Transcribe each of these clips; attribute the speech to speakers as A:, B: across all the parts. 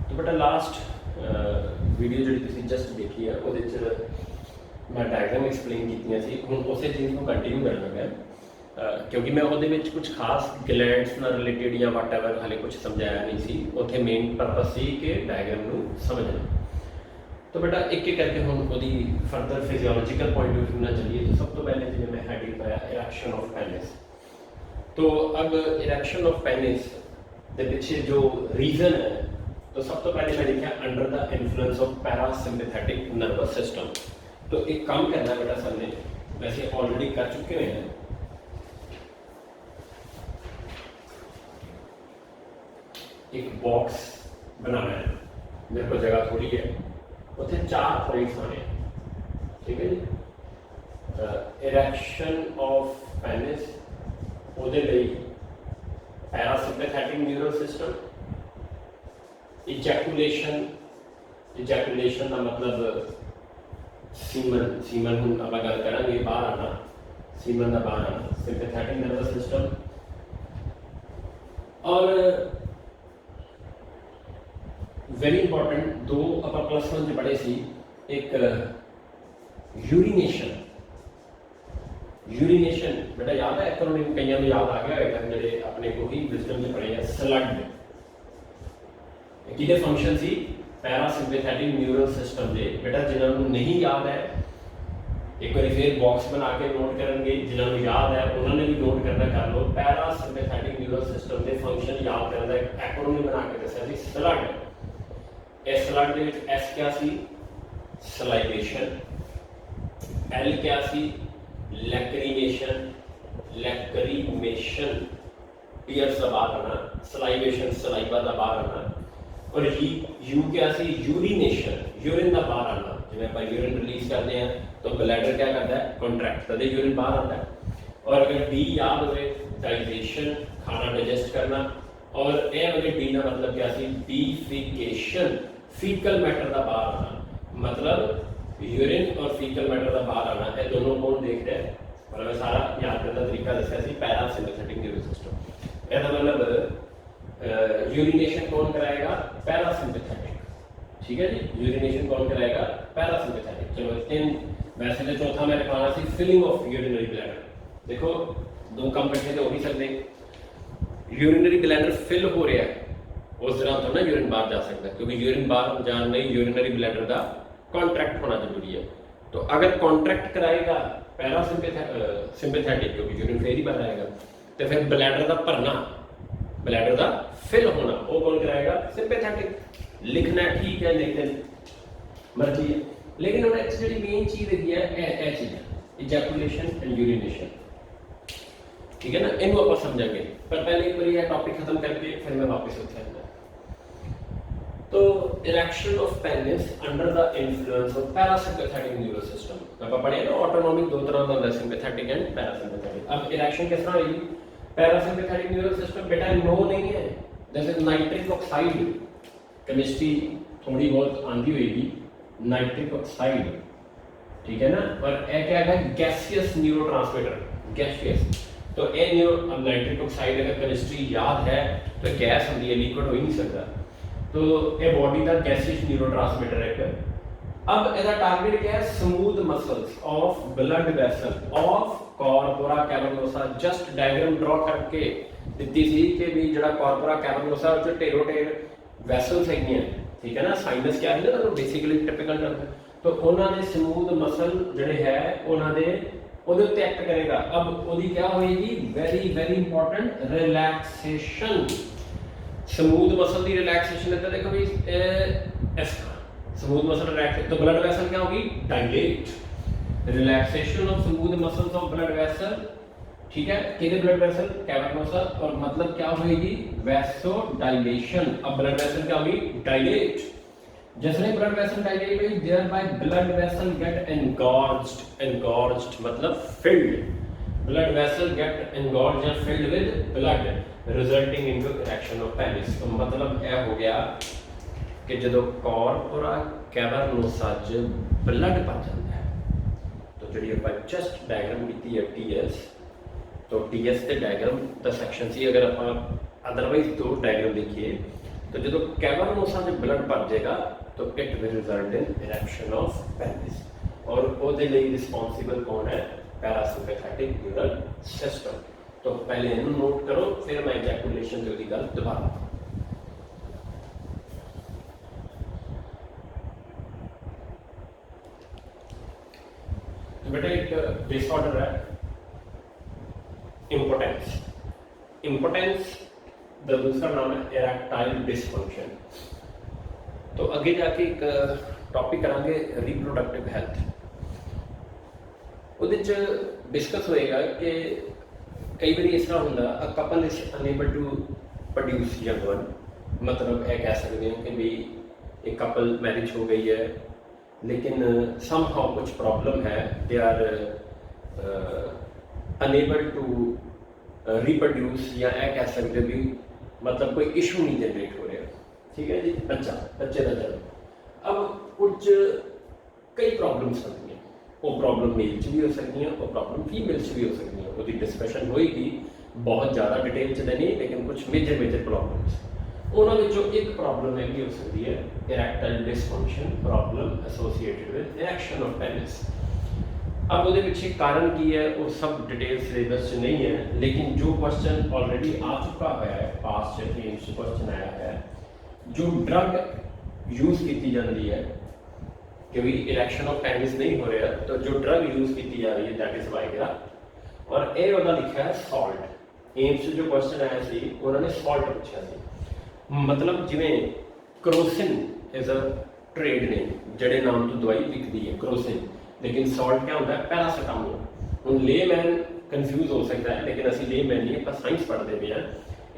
A: तो बेटा last video जी तुम जस्ट देखी है वो मैं डायग्राम एक्सप्लेन की सी हूँ उस चीज़ को कंटिन्यू करना मैं क्योंकि मैं वो कुछ खास ग्लैंड्स नाल रिलेटेड या वट एवर हाले कुछ समझाया नहीं सी उत्थे मेन परपस सी कि डायग्राम नूं समझना। तो बेटा एक एक करके हम वो further physiological point of view ना चलिए। तो सब तो पहले जिन्हें मैं हेडिंग पाया इरेक्शन ऑफ पेनिस। तो अब इरेक्शन ऑफ पेनिस के पीछे जो रीज़न है तो सब तो पहले मैं लिखा under the influence of parasympathetic nervous system. तो एक काम करना बेटा सर ने वैसे ऑलरेडी कर चुके हुए हैं। एक बॉक्स बनाना है, मेरे को जगह थोड़ी है, उत्थे 4 पॉइंट्स आने, ठीक है जी। इरेक्शन ऑफ पेनिस ਉਹਦੇ ਲਈ पैरासिम्पैथेटिक न्यूरल सिस्टम, इजैकुलेशन का मतलब सीमन हम आप गल करेंगे बाहर आना, सीमन का बाहर आना, सिंपैथेटिक नर्वस सिस्टम। और वेरी इंपॉर्टेंट दो आप प्लस 1 पढ़े सी, एक यूरीनेशन बेटा याद है, एक्रोनिम कई याद आ गया होगा जो अपने को ही विजडम में पढ़े हैं। स्लड किहदे फंक्शन सी पैरासिम्पैथेटिक न्यूरल सिस्टम के। बेटा जिन्होंने नहीं याद है एक बार फिर बॉक्स बना के नोट करेंगे, जिन्होंने याद है उन्होंने भी नोट करना कर लो। पैरासिम्पैथेटिक न्यूरल सिस्टम के फंक्शन याद करने का एक्रोनिम बना के दसिया सी स्लड। इस स्लड के एस क्या सी सलाइवेशन, एल क्या सी लैक्रीमेशन, टीयर्स का बाहर आना, सलाइवेशन सलाइवा का बाहर आना। और यू क्या सी यूरीनेशन, यूरिन का बाहर आना। जिवें आप यूरिन रिलीज करते हैं तो ब्लैडर क्या करता है कॉन्ट्रैक्ट करते यूरिन बाहर आता है। और अगर डी याद हो डाइजेशन खाना डाइजेस्ट करना। और ए अगर डी का मतलब क्या सी डिफिकेशन, फीकल मैटर का बाहर आना। मतलब यूरिन और फीकल मैटर का बाहर आना है, दोनों कौन देख रहे हैं। और मैं सारा याद करने का तरीका दसिया सी पैरासिम्पैथेटिक न्यूरल सिस्टम। इसका मतलब यूरिनेशन कौन कराएगा पैरासिम्पैथेटिक, ठीक है जी। यूरिनेशन कौन कराएगा पैरासिम्पैथेटिक। चलो 3 वैसे तो चौथा मैं लिखवाना सी फिलिंग ऑफ यूरिनरी ब्लैडर। देखो दो काम इकट्ठे तो हो नहीं सकते। यूरिनरी ब्लैडर फिल हो रहा है उस तरह तो ना यूरिन बाहर जा सकता है, क्योंकि यूरिन बाहर जाने नहीं यूरिनरी ब्लैडर का कॉन्ट्रैक्ट होना जरूरी है। तो अगर कॉन्ट्रैक्ट कराएगा पैरासिम्पैथेटिक क्योंकि यूरिन फिर ही बाहर आएगा, तो फिर ब्लैडर का भरना, ब्लैडर का फिल होना वो कौन कराएगा सिंपैथेटिक। लिखना ठीक है लेकिन मर्जी है, लेकिन हम जी मेन चीज़ है यह चीज़ इजैकुलेशन एंड यूरिनेशन, ठीक है ना। इनू आप समझेंगे पर पहले एक बार यह टॉपिक खत्म करके फिर मैं वापस उत्थे आऊंगा। तो erection of penis under the influence of parasympathetic neural system. आप पढ़े ना ऑटोनॉमिक दो तरह का होता है, सिम्पैथेटिक एंड पैरासिम्पैथेटिक। अब इरेक्शन किस तरह होगी पैरासिम्पैथेटिक न्यूरल सिस्टम बेटा नो नहीं है, जैसे नाइट्रिक ऑक्साइड केमिस्ट्री थोड़ी बहुत आंधी होगी, नाइट्रिक ऑक्साइड ठीक है ना। और यह क्या है गैसियस न्यूरोट्रांसमीटर, गैसियस। तो यह नाइट्रिक ऑक्साइड अगर केमिस्ट्री याद है तो गैस होती है, लिक्विड हो ही नहीं सकता। तो ये बॉडी का गैसियस न्यूरोट्रांसमीटर है। अब इसका टारगेट क्या है smooth muscles of blood vessel of corpora cavernosa. Just diagram draw करके दी थी कि भी जो कॉर्पोरा कैवर्नोसा जो ढेरों ढेर वैसल्स है, ठीक है ना। साइनस क्या है ना बेसिकली टिपिकल टर्म, तो उन्होंने स्मूथ मसल जोड़े है उन्होंने उहदे एक्ट करेगा। अब वो क्या होएगी very very important relaxation. Smooth muscle की रिलैक्सेशन है, देखो भी इस स्मूथ मसल रिलैक्स तो ब्लड वेसल क्या होगी dilate. Relaxation of smooth muscles of blood vessel, ठीक है। किधर ब्लड वेसल कैवर्नोसा, और मतलब क्या होगी वैसो डायलेशन। अब ब्लड वेसल क्या होगी डायलेट। जिसने ब्लड वेसल डायलेट हुई thereby blood vessel get engorged, engorged मतलब filled. Blood vessel get engorged या filled with blood resulting into erection of penis. तो मतलब यह हो गया कि जो कॉर्पोरा कैवर्नोसा च ब्लड भर जाता है, तो जी आप जस्ट डायग्राम की है टीएस तो TS के डायग्राम का सैक्शन से अगर आप अदरवाइज दो डायग्राम देखिए तो जो कैवर्नोसा में ब्लड भर जाएगा तो it will result in erection of penis और ਉਹਦੇ ਲਈ रिस्पोंसिबल कौन है पैरासिम्पैथेटिक न्यूरल सिस्टम। तो पहले इन्हें नोट करो फिर मैं इजैकुलेशन की गल दोबारा। बेटा एक डिसऑर्डर है इम्पोटेंस। इम्पोटेंस का दूसरा नाम है इरेक्टाइल डिसफंक्शन। तो आगे जाके एक टॉपिक करांगे रिप्रोडक्टिव हेल्थ। ਉਹਦੇ ਚ डिस्कस होएगा कि कई बार इस तरह होंगे a couple is unable to produce young one, मतलब यह कह सकते हैं कि भी एक कपल मैरिज हो गई है लेकिन समहाउ कुछ प्रॉब्लम है, they are unable to reproduce या यह कह सकते भी मतलब कोई इशू नहीं जनरेट हो रहा, ठीक है जी, बच्चे का जन्म। अब कुछ कई प्रॉब्लम्स होती हैं, वो प्रॉब्लम मेल च भी हो सकती हैं, वो प्रॉब्लम फीमेल च भी हो सकती हैं, उसकी डिस्कशन होएगी बहुत ज़्यादा डिटेल च नहीं, लेकिन कुछ मेजर प्रॉब्लम्स उन्होंने एक प्रॉब्लम है भी हो सकती है erectile dysfunction problem associated with erection of penis. अब वो पीछे कारण की है वो सब डिटेल सिलेबस नहीं है, लेकिन जो क्वेश्चन ऑलरेडी आ चुका है पास क्वेश्चन आया है, जो ड्रग यूज की जाती है क्योंकि इरेक्शन ऑफ पेनिस नहीं हो रहा तो जो ड्रग यूज की जा रही है दैट इज वाइग्रा और ये वाला लिखा है सॉल्ट। एम्स जो क्वेश्चन आया सी उन्होंने सॉल्ट पूछा सी, मतलब जिवें Crocin is a trade name जड़े नाम तो दवाई बिकती है क्रोसिन, लेकिन सॉल्ट क्या होता है पैरासिटामोल। हम ले मैन कन्फ्यूज हो सकता है लेकिन असं ले मैन नहीं आप साइंस पढ़ते पे हैं,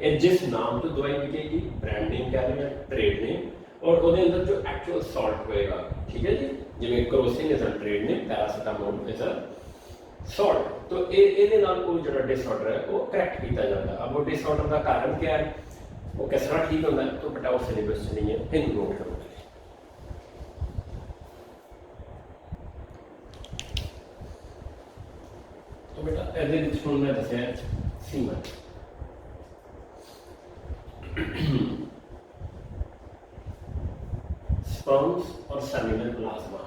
A: ये जिस नाम तो दवाई बिकेगी ब्रांड नेम कह रहे हैं ट्रेड नेम और वो अंदर जो एक्चुअल सॉल्ट होएगा, ठीक है जी, जिवें Crocin is a trade name paracetamol is a salt. तो ये वो जो डिसऑर्डर है वो करैक्ट किया जाता है। अब वो डिसऑर्डर का कारण क्या है, वो किस तरह ठीक होता है, तो बेटा वो सिलेबस नहीं है, हिंद नोट करो। तो बेटा ए मैं दसिया सीमन स्पर्म्स और सेमिनल प्लाज्मा।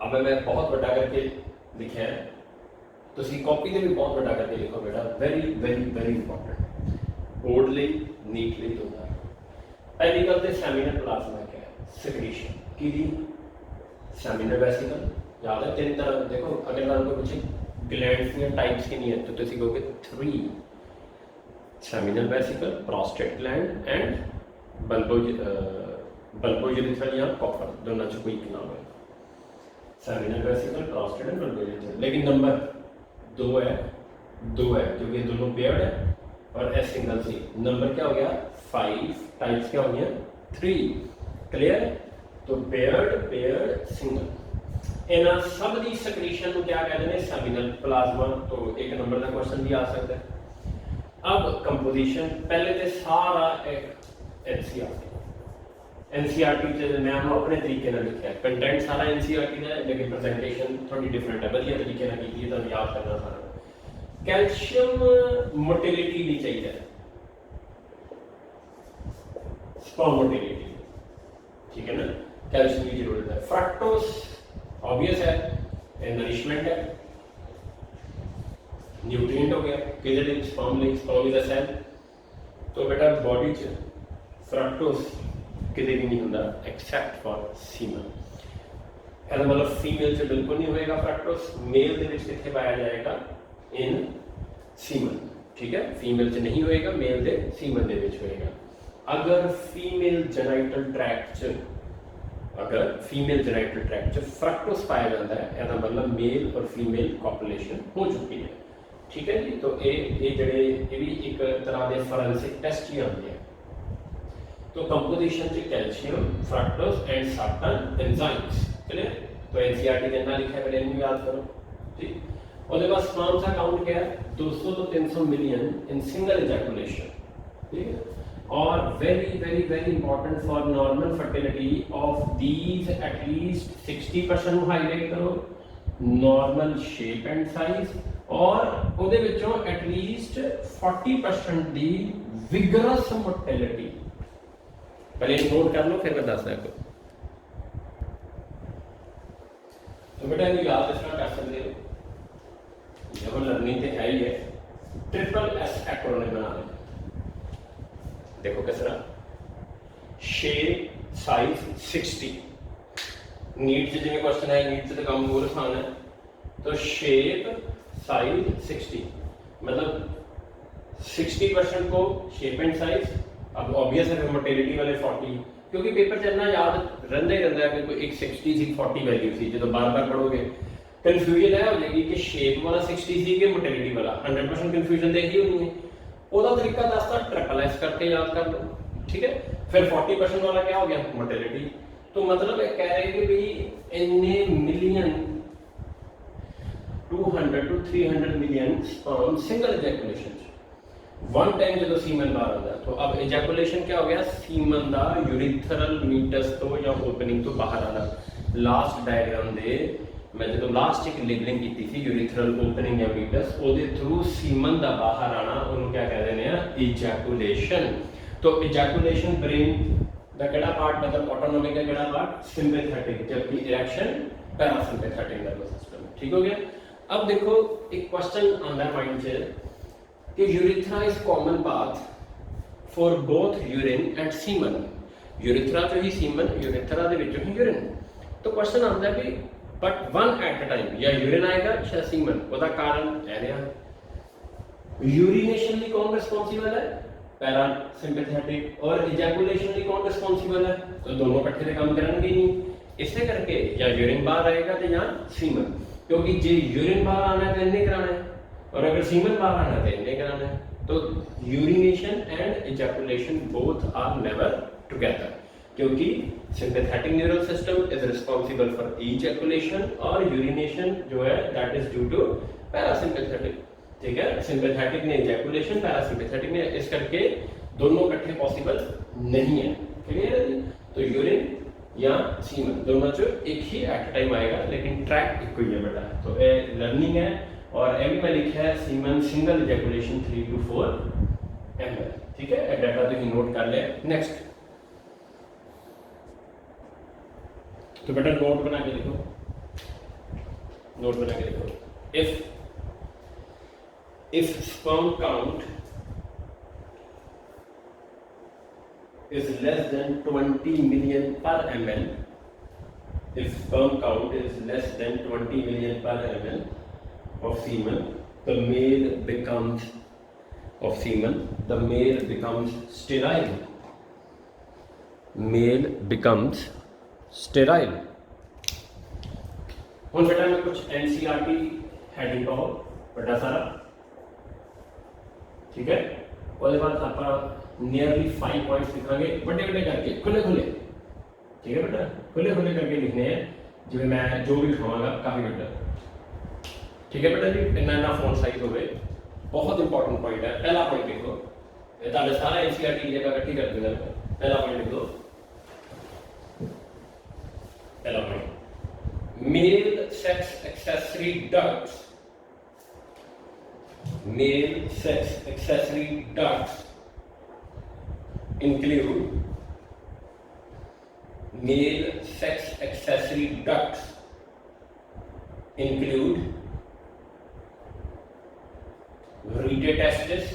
A: अब मैं बहुत बड़ा करके लिखा है, तो कॉपी से भी बहुत बड़ा करके लिखो बेटा, very very very important, boldly neatly होता है। पहली गल तो सेमिनल प्लाज्मा क्या है, सिक्रीशन की सेमिनल वेसिकल याद है तीन तरह, देखो अगर मैं कोई पूछे ग्लैंड्स दी टाइप्स कितनी है तो तुम कहोगे 3, seminal vesicle, prostate gland and bulbourethral या कॉपर, दोनों से कोई एक नाम है, seminal vesicle, prostate and bulbourethral. लेकिन नंबर 2 है क्योंकि दोनों पेयर्ड है और एस सिंगल सी, नंबर क्या हो गया 5, टाइप्स क्या हो गया 3, क्लियर। तो पेयर्ड सिंगल इन सब की सक्रीशन को क्या कहते हैं सेमिनल प्लाज्मा। तो एक नंबर का क्वेश्चन भी आ सकता है। अब कंपोजिशन पहले तो सारा एक एनसीईआरटी मैं अपने तरीके लिखा है, कंटेंट सारा एनसीईआरटी का है लेकिन प्रेजेंटेशन थोड़ी डिफरेंट है, बढ़िया तरीके की तो याद करना सारा। कैल्शियम मोटिलिटी नहीं चाहिए, स्पर्म मोटिलिटी, ठीक है ना, कैल्शियम की जरूरत है। फ्रक्टोज ऑब्वियस है, नरिशमेंट है, न्यूट्रिएंट हो गया किसी स्पर्म इज अ सेल। तो बेटा बॉडी च फ्रक्टोज किसी भी नहीं होता एक्सेप्ट फॉर सीमन। ਇਹਦਾ मतलब फीमेल से बिल्कुल नहीं होएगा फ्रक्टोज, मेल ਦੇ ਵਿੱਚ ਕਿੱਥੇ ਪਾਇਆ ਜਾਏਗਾ इन सीमन, ठीक है, फीमेल से नहीं होएगा, मेल ਦੇ सीमन ਦੇ ਵਿੱਚ होएगा। अगर फीमेल जेनाइटल ट्रैक्ट च फ्रक्टोज पाया जाता है ਇਹਦਾ मतलब मेल और फीमेल कॉपुलेशन हो चुकी है, ठीक है जी। तो ये जड़े ये भी एक तरह के फॉरेंसिक टेस्ट ही आते हैं। तो कंपोजिशन च calcium, fructose and certain enzymes, clear. तो एनसीईआरटी के अंदर लिखा है, पहले इनको याद करो, ठीक। और बाद स्पर्म का काउंट क्या है 200 तो 300 मिलियन इन सिंगल इजैकुलेशन, ठीक है। और very very very important for normal fertility of these at least 60% highlight करो, नॉर्मल शेप एंड साइज और ਉਹਦੇ ਵਿੱਚੋਂ ਐਟਲੀਸਟ 40% ਦੀ ਵਿਗਰਸ ਮੋਰਟੈਲਿਟੀ। पहले नोट कर लो फिर मैं दस रहा को। तो बेटा ये याद इस तरह कर सकते हो, जब लर्निंग तो है ही है, ट्रिपल एस एक्रोनिम बना लें। देखो किस तरह, शेप साइज 60, नीट से जिन्हें क्वेश्चन है, नीट से तो काम और आसान है, तो शेप साइज 60 मतलब 60% को शेप एंड साइज। अब ऑब्वियस है मोटेलिटी वाले 40, क्योंकि पेपर चलना याद रहता ही रहता है कि कोई एक 60 सी 40 वैल्यू थी, जो बार बार पढ़ोगे कन्फ्यूजन है हो जाएगी कि शेप वाला 60 सी कि मोटेलिटी वाला। 100% कन्फ्यूजन तो यही होनी है। ਉਹਦਾ तरीका दसता ट्रिपल एस करके याद कर लो, ठीक है। फिर 40% वाला क्या हो गया, मोटेलिटी। तो मतलब ये कह रहे हैं कि भाई इतने million 200 to 300 million sperm single ejaculation one time जो सीमन बाहर आता है। तो अब इजैकुलेशन क्या हो गया, सीमन का यूरिथरल मीटस तो या ओपनिंग तो बाहर आना। लास्ट डायग्राम दे मैं जो लास्ट एक लेबलिंग की थी यूरिथरल ओपनिंग या मीटस, ਉਹਦੇ थ्रू सीमन का बाहर आना ਉਹਨੂੰ क्या कहते हैं, इजैकुलेशन। तो इजैकुलेशन ब्रेन का केड़ा पार्ट, मतलब ऑटोनॉमिक का केड़ा पार्ट, सिंपैथेटिक, जबकि इरेक्शन पैरासिम्पैथेटिक नर्वस सिस्टम। ठीक हो गया। अब देखो एक क्वेश्चन आंदा माइंड से कि urethra is common path for both urine and semen. Urethra जो ही सीमन, यूरिथ्रा दे विचों ही यूरिन। तो क्वेश्चन आता है कि but one at a time, या यूरिन आएगा या सीमन। उसका कारण है यूरिनेशन लिए कौन रिस्पॉन्सिबल है, पैरासिम्पैथेटिक, और इजैकुलेशन लिए कौन रिस्पॉन्सिबल है, तो दोनों इकट्ठे से काम करेंगे नहीं। इससे करके या यूरिन बाहर आएगा तो या सीमन, क्योंकि जो यूरिन बाहर आना है तो इन्हें कराना है, और अगर सीमन बाहर आना है तो इन्हें कराना है। तो urination and ejaculation both are never together, क्योंकि sympathetic neural system is responsible for ejaculation और यूरिनेशन जो है that is due to parasympathetic. ठीक है, सिंपैथेटिक ने इजैकुलेशन, पैरासिम्पैथेटिक ने, इस करके दोनों इकट्ठे पॉसिबल नहीं है। क्लियर है जी। तो यूरिन या सीमन दोनों जो एक ही एट टाइम आएगा, लेकिन ट्रैक एक ही है बेटा। तो ये लर्निंग है, और ये भी मैं लिखा है semen single ejaculation 3 to 4 ml। ठीक है, डाटा तो ही नोट कर ले। नेक्स्ट, तो बेटा नोट बना के लिखो, नोट बना के लिखो। if sperm count is less than 20 million per ml, if sperm count is less than 20 million per ml of semen, the male becomes sterile. Male becomes sterile. ਹੁਣ बेटा मैं कुछ NCERT हेडिंग पाओ बड़ा सारा, ठीक है। उसके बाद आप नियरली 5 पॉइंट्स लिखांगे बड़े बड़े करके, खुले खुले। ठीक है बेटा, खुले खुले करके लिखने हैं, जो मैं जो भी लिखाऊंगा काफी बेटर। ठीक है बेटा जी, इतना फोन साइज हो गए, बहुत इंपॉर्टेंट पॉइंट है। पहला पॉइंट लिखो, ये सारा NCERT की जगह इकट्ठी कर देना। पहला पॉइंट लिख दो, पहला point, male sex accessory ducts, male sex accessory ducts include retetestis,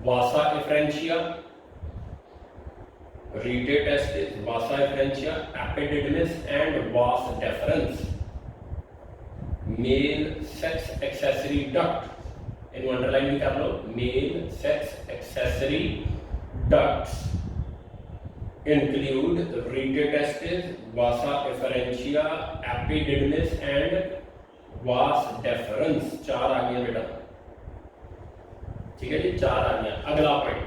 A: vasa efferentia, epididymis and vas deferens. Male sex accessory duct, इनको अंडरलाइन भी कर लो। Male sex accessory ducts include retetestis, vasa efferentia, epididymis and vas deferens। 4 आ गया बेटा, ठीक है जी, 4 आ गया। अगला point,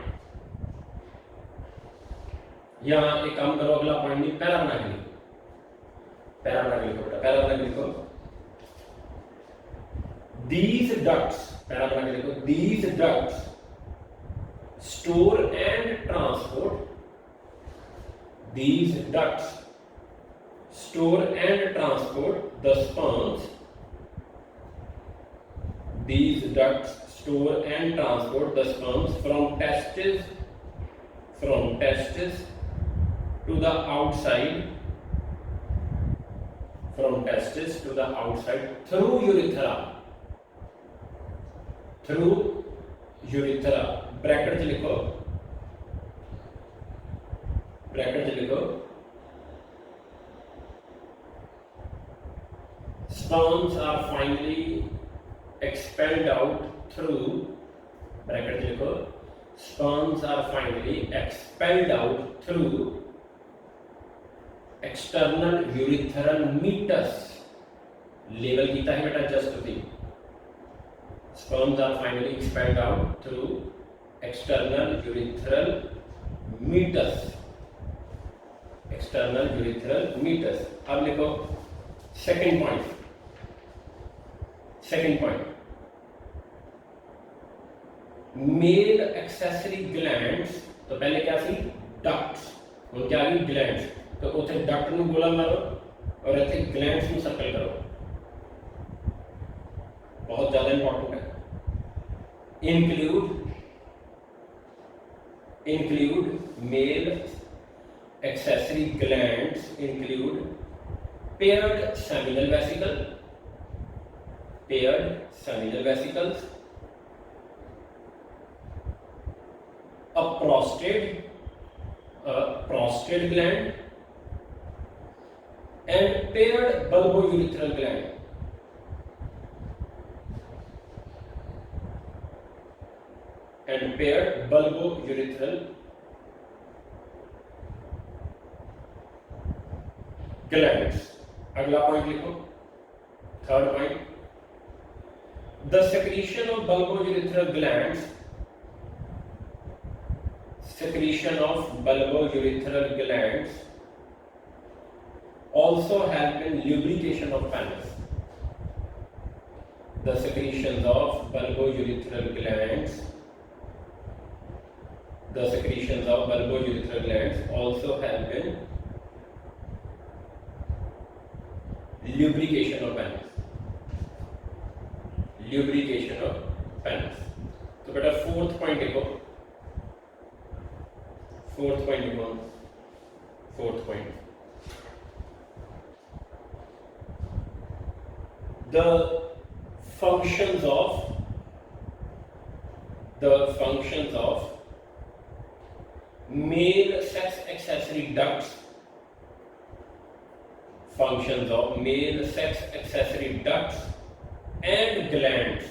A: यहाँ एक काम करो, अगला पॉइंट नहीं, पहला बना के लिखो, पहला बना के लिखो बेटा, पहला बना के लिखो। These ducts, पहला बना के लिखो, these ducts store and transport, the sperms these ducts store and transport the sperms from testes to the outside, from testes to the outside through urethra, through urethra। Bracket च लिखो, bracket च लिखो, sperms are finally expelled out through, bracket लिखो, sperms are finally expelled out through external urethral meatus। Level कीता है बेटा just थी। sperms are finally expelled out through external urethral meatus, external urethral meatus। अब लिखो second point, second point, male accessory glands, तो पहले क्या सी डक्ट्स, ਹੁਣ क्या आ गई ग्लैंड्स, तो उसे डक्ट ਨੂੰ गोला मारो और ਇੱਥੇ ग्लैंड्स ਨੂੰ सर्कल करो, बहुत ज्यादा इंपॉर्टेंट है। include male accessory glands include paired seminal vesicles, a prostate gland and paired bulbourethral gland। and paired bulbourethral glands। अगला पॉइंट लिखो, third point, the secretion of bulbourethral glands, secretion of bulbourethral glands also help in lubrication of penis। the secretions of bulbourethral glands, the secretions of bulbourethral glands also help in lubrication of penis, lubrication of penis। तो बेटा fourth point देखो, fourth point देखो, fourth point, the functions of male sex accessory ducts, functions of male sex accessory ducts and glands,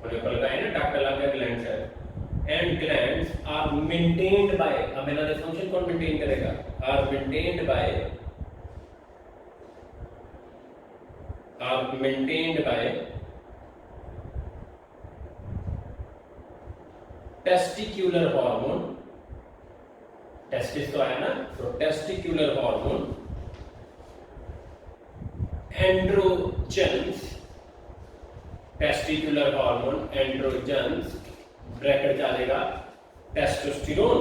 A: मुझे पता है ना duct अलग है, ग्लैंड्स है, and glands are maintained by, अब इन्होंने फंक्शन कौन मेंटेन करेगा, are maintained by testicular hormone, testis तो आया ना, तो testicular hormone, androgens, testicular hormone androgens, bracket चलेगा टेस्टोस्टेरोन,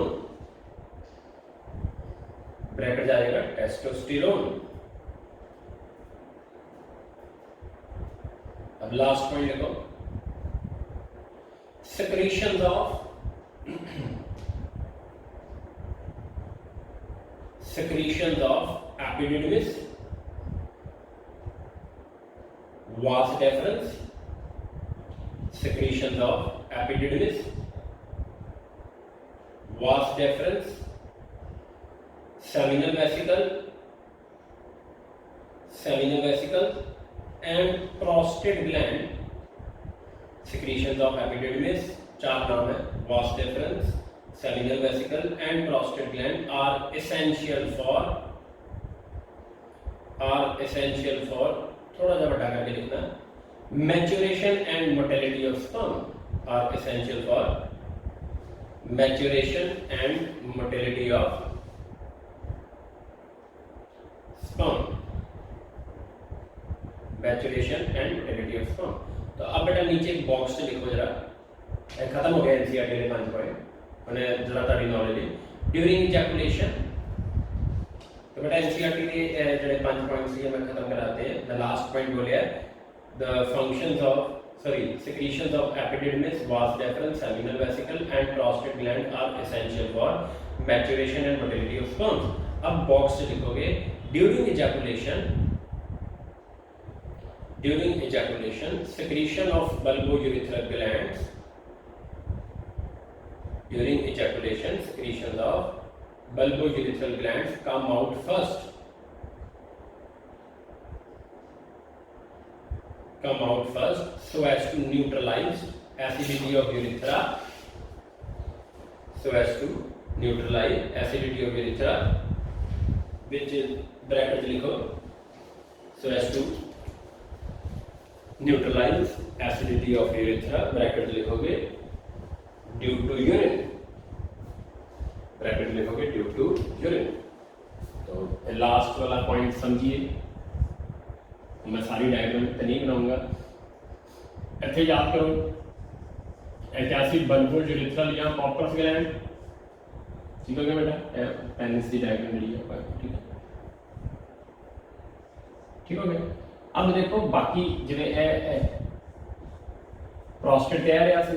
A: ब्रैकेट जाएगा टेस्टोस्टेरोन। अब लास्ट पॉइंट देखो, secretions of epididymis, vas deferens, secretions of epididymis, vas deferens, seminal vesicle and prostate gland। secretions of epididymis, चार नाम है, vas deferens, seminal vesicle and prostate gland are essential for थोड़ा सा बड़ा करके लिखना, maturation and motility of sperm, are essential for maturation and motility of sperm, maturation and motility of sperm। तो अब बेटा नीचे एक बॉक्स से लिखो जरा, खत्म हो गया एनसीईआरटी के 5 पॉइंट, मैंने जरा ताड़ी नॉलेज ड्यूरिंग इजैकुलेशन। तो बेटा एनसीईआरटी के जो 5 पॉइंट्स ये मैं खत्म कराते हैं। द लास्ट पॉइंट बोले है the functions of secretions of epididymis, vas deferens, seminal vesicle and prostate gland are essential for maturation and motility of sperms. अब बॉक्स से लिखोगे during ejaculation secretion of bulbourethral glands, during ejaculation secretions of bulbourethral glands come out first, so as to neutralize acidity of urethra, which is bracket लिखो, so as to neutralize acidity of urethra, bracket लिखोगे due to urine, bracket लिखोगे due to urine. तो last वाला point समझिए, मैं सारी diagram तो नहीं बनाऊंगा, इतने याद करो ऐतिहासिक bulbourethral या कॉर्पस ग्लैंड, ठीक हो गया बेटा, पेनिस की डायग्राम जी है, ठीक हो गया। अब देखो बाकी जिवें प्रोस्टेट कह रहा सी,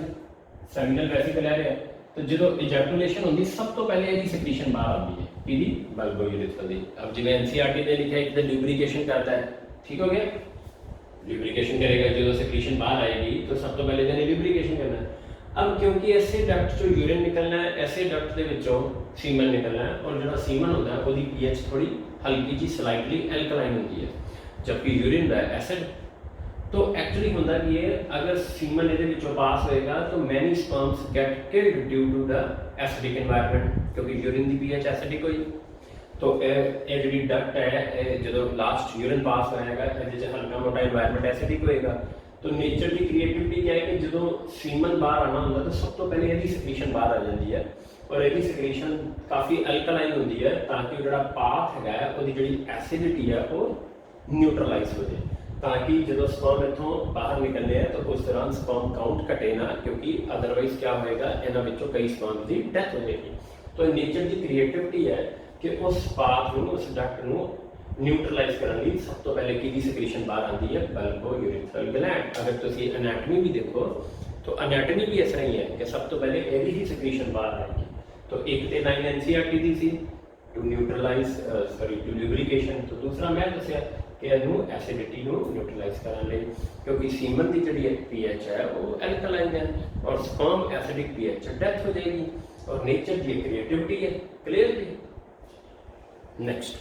A: सेमिनल वेसिकल कह रहा, तो जो इजैकुलेशन होती सब तो पहले इसकी सिक्रीशन बाहर आती है कि bulbourethral दी। अब जिवें एनसीईआरटी ने लिखा है कि ल्यूब्रिकेशन करता है, ठीक हो गया, ल्यूब्रिकेशन करेगा, जो सिक्रीशन बाहर आएगी तो सब तो पहले इन्हें ल्यूब्रिकेशन करना है। अब क्योंकि ऐसे डक्ट चो यूरिन निकलना है, ऐसे डक्ट के विचों सीमन निकलना है, और जो सीमन होता है उसकी पीएच थोड़ी हल्की जी स्लाइटली एल्कलाइन होती है, जबकि यूरिन का एसिड। तो एक्चुअली होता कि ये अगर सीमन ये पास होएगा तो many sperms get killed due to the acidic environment, क्योंकि यूरिन की पीएच एसिडिक हुई। तो ये जी डक्ट है, जो लास्ट यूरिन पास होएगा ये हल्का मोटा एनवायरनमेंट एसिडिक होएगा। तो नेचर की क्रिएटिविटी क्या है कि जो सीमन बाहर आना होता तो सब तो पहले ये सिक्रीशन बाहर आ जाती है, और ये सिक्रीशन काफ़ी अल्कलाइन होती है, ताकि जो पाथ है वो जी एसिडिटी है वो न्यूट्रलाइज हो जाए, ताकि जो स्पर्म इतों बाहर निकलने हैं तो उस दौरान स्पर्म काउंट घटे ना, क्योंकि अदरवाइज क्या होएगा, इन्होंने कई स्पर्म की डेथ हो जाएगी। तो नेचर की क्रिएटिविटी है कि उस पाथ को, उस डक्ट को न्यूट्रलाइज करने लिए सब तो पहले की सिक्रीशन बाहर आती है bulbourethral gland। अगर तुम एनाटमी भी देखो तो एनाटमी भी इस तरह ही है कि सब तो पहले यही ही सिक्रीशन बाहर आएगी। तो एक तो लाइन एनसीईआरटी दी सी टू न्यूट्रलाइज टू ल्यूब्रिकेशन, तो दूसरा मैं दसिया कि एसिडिटी को न्यूट्रलाइज करने, क्योंकि सीमन की जी पीएच है वो एल्कलाइन है और स्पर्म एसिडिक पीएच डेथ हो जाएगी, और नेचर की क्रिएटिविटी है। क्लियर जी? नेक्स्ट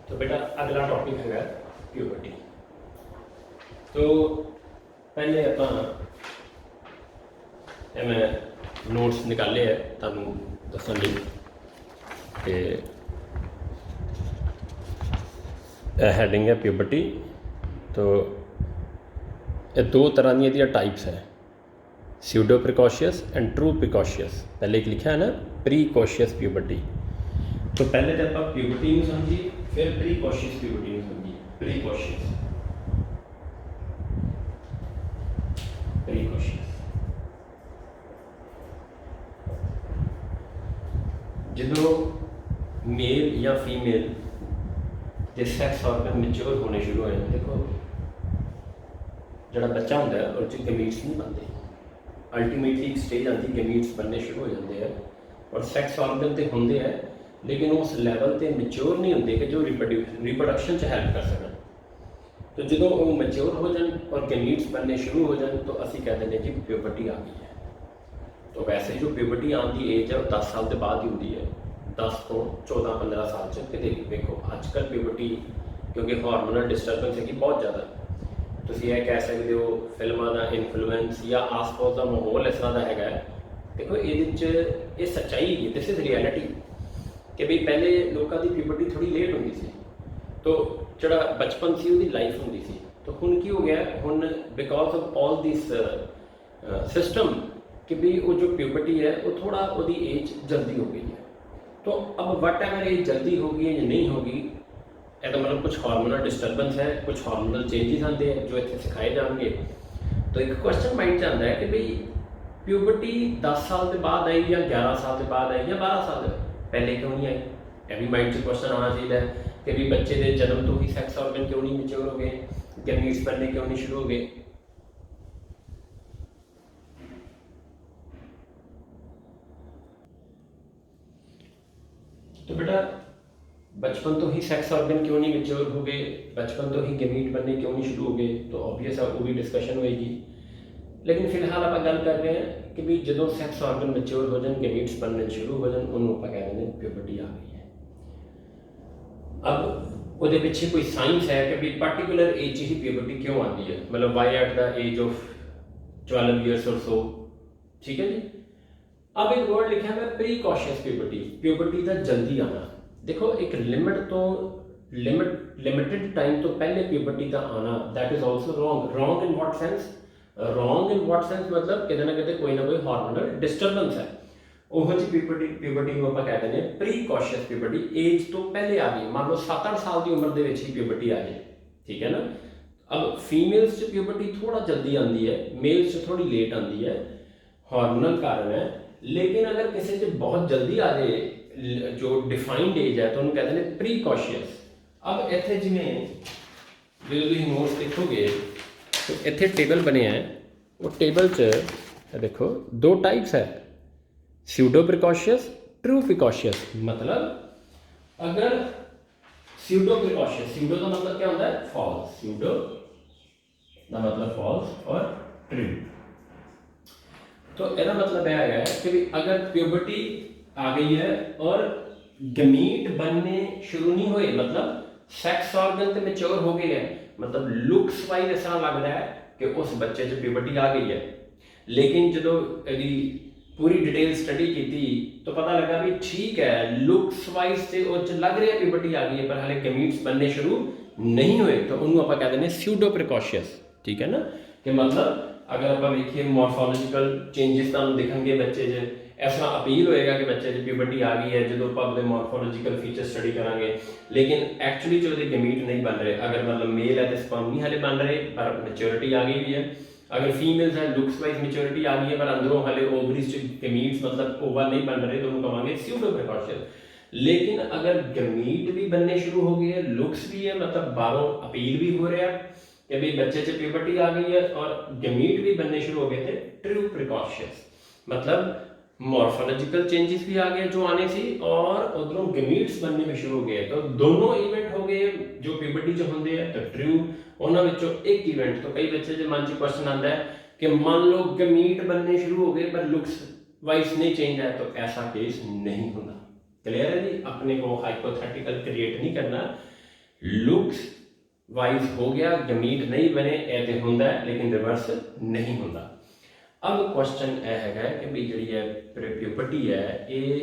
A: तो बेटा अगला टॉपिक है प्यूबर्टी। तो पहले आप मैं नोट्स निकाले है तुहानू दसन लई, ते हैडिंग है प्यूबर्टी। तो ये दो तरह दी टाइप्स है, pseudo precocious and true precocious. पहले एक लिखा है ना प्रीकॉशियस प्यूबर्टी, तो पहले तो आप प्यूबर्टी में समझिए, फिर प्रीकॉशियस प्यूबर्टी में समझिए। प्रीकॉशियस जो मेल या फीमेल जो सैक्स ऑर्गन मैच्योर होने शुरू हो जाते, देखो जो बच्चा होंगे और गमीट्स नहीं बनते, अल्टीमेटली एक स्टेज आती गमीट्स बनने शुरू हो जाते हैं, और सैक्स ऑर्गन तो होंगे है लेकिन उस लैवल पर मैच्योर नहीं होंगे कि जो रिप्रोडक्शन हेल्प कर सकन। तो जो वो मैच्योर हो जाए और गमीट्स बनने शुरू हो जाए तो असी कह दें कि प्यूबर्टी आ गई है। तो वैसे जो प्यूबर्टी आने की एज है वो 10 साल के बाद ही होती है, 10 तो 14-15 साल च। देखो अजकल प्यूबर्टी क्योंकि हार्मोनल डिस्टर्बेंस है बहुत ज़्यादा, तुम यह कह सकते हो फिल्मों का इन्फ्लुएंस या आस पास का माहौल इस तरह का है। देखो ये सच्चाई है, दिस इज़ रियलिटी कि भाई पहले लोगों की प्यूबर्टी थोड़ी लेट होती सी, तो जोड़ा बचपन सी उसकी लाइफ होती सी। तो हुण की हो गया, हुण because of all this system कि भाई वो जो प्यूबर्टी है वो थोड़ा उसकी एज जल्दी हो गई है। तो अब वट एवर एज जल्दी होगी या नहीं होगी, यह मतलब कुछ हार्मोनल डिस्टर्बेंस है, कुछ हार्मोनल चेंजेस आते हैं जो इतने सिखाए जाएंगे। तो एक क्वेश्चन माइंड से आता है कि भाई प्यूबर्टी 10 साल के बाद आई या 11 साल के बाद आई या 12 साल पहले क्यों नहीं आई? ਇਹ ਵੀ ਮਾइंड 'ਚ क्वेश्चन आना चाहिए कि भी बच्चे के जन्म तो ही सैक्स ऑर्गन क्यों नहीं मैच्योर हो गए, गैमीट्स बनने क्यों नहीं शुरू हो गए। तो बेटा बचपन तो ही सैक्स ऑर्गन क्यों नहीं मैच्योर हो गए, बचपन तो ही गैमीट बनने क्यों नहीं शुरू हो गए, तो ऑब्वियस है वो भी डिस्कशन होएगी। लेकिन फिलहाल आप गल कर रहे हैं कि भी जो सैक्स ऑर्गन मैच्योर हो जाए, गैमीट्स बनने शुरू हो जाए, उन्होंने आप कह रहे हैं प्यूबर्टी आ गई है। अब वो पिछे कोई साइंस है कि भी पर्टिकुलर एज ही प्यूबर्टी क्यों आती है, मतलब why at the age of 12 years और सो, ठीक है जी। अब एक वर्ड लिखा है प्रीकॉशियस प्यूबर्टी, प्यूबर्टी का जल्दी आना। देखो एक लिमिटेड टाइम तो पहले प्यूबर्टी का आना, that is also wrong. Wrong in what sense, wrong in what sense मतलब कितने ना कितने कोई ना कोई हार्मोनल डिस्टर्बेंस है। वो जी प्यूबर्टी को आप कहते हैं प्रीकॉशियस प्यूबर्टी, एज तो पहले आ गई। मान लो 7-8 साल की उम्र के ही प्यूबर्टी आ जाए, ठीक है ना। अब फीमेल्स च प्यूबर्टी थोड़ा जल्दी आती है, मेल्स च थोड़ी लेट आती है, हार्मोनल कारण है। लेकिन अगर किसी से बहुत जल्दी आ जाए, जो डिफाइंड एज है, तो उन्होंने कहते हैं प्रीकॉशियस। अब इतने जिमें जो तुम नोट्स देखोगे तो इतने टेबल बने हैं, वो टेबल च देखो 2 टाइप्स है, स्यूडो प्रिकॉशियस, ट्रू प्रिकॉशियस। मतलब अगर स्यूडो प्रिकॉशियस, स्यूडो का मतलब क्या होता है, फॉल्स, स्यूडो का मतलब फॉल्स और ट्रू। तो इसका मतलब यह है कि अगर प्यूबर्टी आ गई है और गमीट बनने शुरू नहीं हुए, मतलब सैक्स ऑर्गन तो मैच्योर हो गए हैं, मतलब लुक्स वाइज ऐसा लग रहा है कि उस बच्चे च प्यूबर्टी आ गई है। लेकिन जो यदि पूरी डिटेल स्टडी की थी तो पता लगा भी ठीक है, लुक्स वाइज से लग रहा है प्यूबर्टी आ गई है, पर हाले गमीट्स बनने शुरू नहीं हुए, तो उन्होंने आप कहते हैं स्यूडो प्रिकॉशियस, ठीक है ना। कि मतलब अगर आप देखिए मॉर्फोलॉजिकल चेंजेस तुम दिखेंगे बच्चे च, ऐसा अपील होएगा कि बच्चे प्यूबर्टी आ गई है जो आप मॉर्फोलॉजिकल फीचर स्टडी करांगे। लेकिन एक्चुअली जो गमीट नहीं बन रहे, अगर मतलब मेल है तो स्पर्म नहीं हाले बन रहे, पर मैच्योरिटी आ गई भी है। अगर फीमेल्स है, लुक्स वाइज मैच्योरिटी आ गई है, पर अंदरों हाले ओवरीज गमीट्स मतलब ओवल नहीं बन रहे, तो उन्होंने कहेंगे स्यूडो प्रिकॉशियस। लेकिन अगर गमीट भी बनने शुरू हो गए हैं, लुक्स भी है, मतलब बाहरों अपील भी हो रहा है कि भाई बच्चे च प्यूबर्टी आ गई है और गमीट भी बनने शुरू हो गए थे, ट्रू प्रिकॉशियस। मतलब मॉर्फोलॉजिकल चेंजेस भी आ गए जो आने सी, और उधरों गमीट्स बनने में शुरू हो गए, तो दोनों इवेंट हो गए जो प्यूबर्टी जो होंगे है, तो ट्रू उन्होंने विचों एक इवेंट। तो कई बच्चे जो मन च क्वेश्चन आता है कि मान लो गमीट बनने शुरू हो गए पर लुक्स वाइज नहीं चेंज है, तो ऐसा केस नहीं होता। क्लियर है जी, अपने को हाइपोथेटिकल क्रिएट नहीं करना। लुक्स वाइज हो गया, गमीट नहीं बने, ऐसे होता है, लेकिन रिवर्स नहीं होता। अब क्वेश्चन यह है कि भी जी है प्यूबर्टी है, ये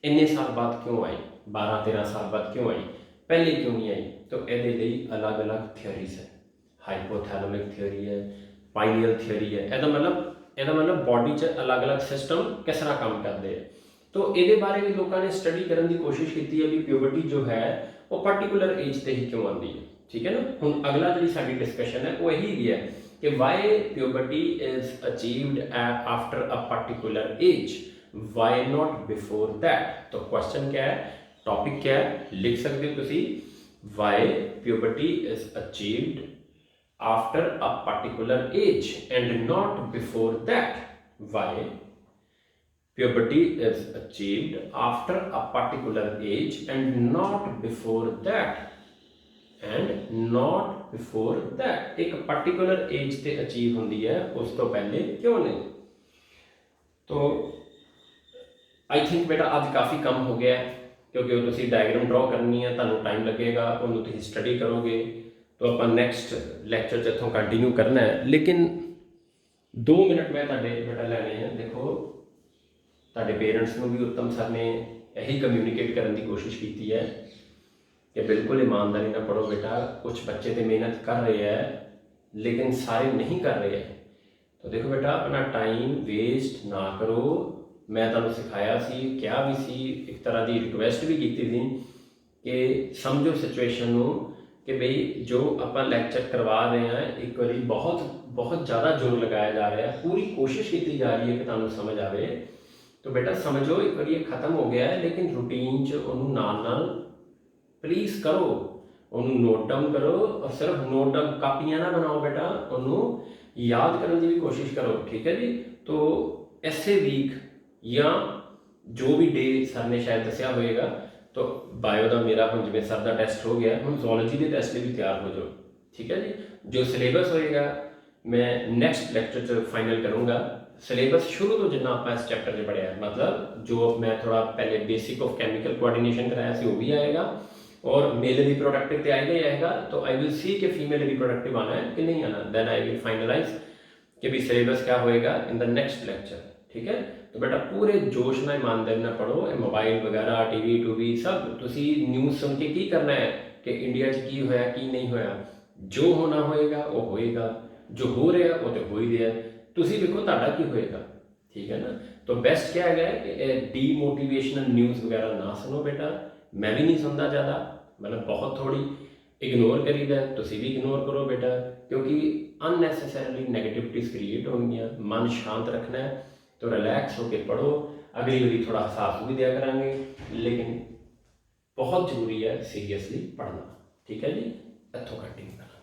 A: इन्ने साल बाद क्यों आई, 12-13 साल बाद क्यों आई, पहले क्यों नहीं आई। तो ये अलग अलग थियोरीज है, हाइपोथैलेमिक थियोरी है, पाइनियल थियोरी है। ਇਹਦਾ मतलब बॉडी च अलग अलग सिस्टम किस तरह काम करते हैं। तो ये बारे भी लोगों ने स्टडी करने की कोशिश की है भी प्यूबर्टी जो है वो पर्टिकुलर एज से ही क्यों आती है, ठीक है ना। हुण अगला जी साडी डिस्कशन है वो यही है कि why puberty is achieved after a particular age, why not before that. तो क्वेश्चन क्या है, टॉपिक क्या है, लिख सकते हो तुसी, why puberty is achieved after a particular age and not before that. Why puberty is achieved after a particular age and not before that, and not before that। एक particular age ते achieve होंदी है, उस तो पहले क्यों नहीं। तो आई थिंक बेटा आज काफ़ी कम हो गया है, क्योंकि तुसी डायग्राम ड्रॉ करनी है, तुहानू टाइम लगेगा, उन्होंने तुसी स्टडी करोगे, तो अपन नैक्सट लैक्चर च इत्थों कंटिन्यू करना है। लेकिन 2 मिनट मैं तुहाडे बेटा लैने हैं। देखो ਤੁਹਾਡੇ पेरेंट्स ਨੂੰ भी उत्तम सर ने यही कम्यूनीकेट करने की कोशिश की है कि बिल्कुल ईमानदारी ना पढ़ो बेटा, कुछ बच्चे तो मेहनत कर रहे हैं लेकिन सारे नहीं कर रहे हैं। तो देखो बेटा अपना टाइम वेस्ट ना करो। मैं तुहानू सिखाया सी, क्या भी सी, एक तरह की रिक्वेस्ट भी की थी कि समझो सिचुएशन नू कि बई जो आप लैक्चर करवा रहे हैं एक बार बहुत बहुत ज़्यादा जोर लगाया जा रहा है, पूरी कोशिश की जा रही है कि तुहानू समझ आए। तो तो बेटा समझो एक बार ये खत्म हो गया है, लेकिन रूटीन च ਉਹਨੂੰ ਨਾਲ प्लीज़ करो, ਉਹਨੂੰ नोट डाउन करो, और सिर्फ नोट डाउन कापियां ना बनाओ बेटा, ਉਹਨੂੰ याद करने की भी कोशिश करो, ठीक है जी। तो ऐसे वीक या जो भी डे सर ने शायद दसिया होएगा, तो बायो का मेरा हम जिवें सर का टैसट हो गया, हम zoology के टैसट लिए भी तैयार हो जाओ, ठीक है जी। जो सिलेबस होएगा मैं नैक्सट लैक्चर च फाइनल करूँगा। सिलेबस शुरू तो जिन्ना आप इस चैप्टर में पढ़िया, मतलब जो मैं थोड़ा पहले बेसिक ऑफ केमिकल कोआर्डिनेशन कराया सी वो भी आएगा, और मेल रिप्रोडक्टिव तो आएगा ही आएगा। तो आई विल सी कि फीमेल रिप्रोडक्टिव आना है कि नहीं आना, देन आई विल फाइनलाइज कि भी सिलेबस क्या होएगा इन द नेक्स्ट लेक्चर, ठीक है। तो बेटा पूरे जोश में ईमानदारी ना पढ़ो, मोबाइल वगैरह टीवी टूवी सब तुसी न्यूज़ सुन के की करना है कि इंडिया च की होया की नहीं होया, जो होना होएगा वो होएगा, जो हो रहा वो तो हो ही रहा, तुसी देखो ਤੁਹਾਡਾ की होएगा, ठीक है ना। तो बेस्ट क्या है कि डीमोटिवेशनल न्यूज़ वगैरह ना सुनो बेटा, मैं भी नहीं सुनता ज़्यादा, मतलब बहुत थोड़ी इग्नोर करीदा, तुसी भी इग्नोर करो बेटा, क्योंकि अननैसेसरली नैगेटिविटीज़ क्रिएट होंगी। मन शांत रखना है, तो रिलैक्स होकर पढ़ो। अगली बारी थोड़ा हिसाब भी दिया करांगे, लेकिन बहुत जरूरी है सीरियसली पढ़ना, ठीक है जी। इत्थों कंटिन्यू करना।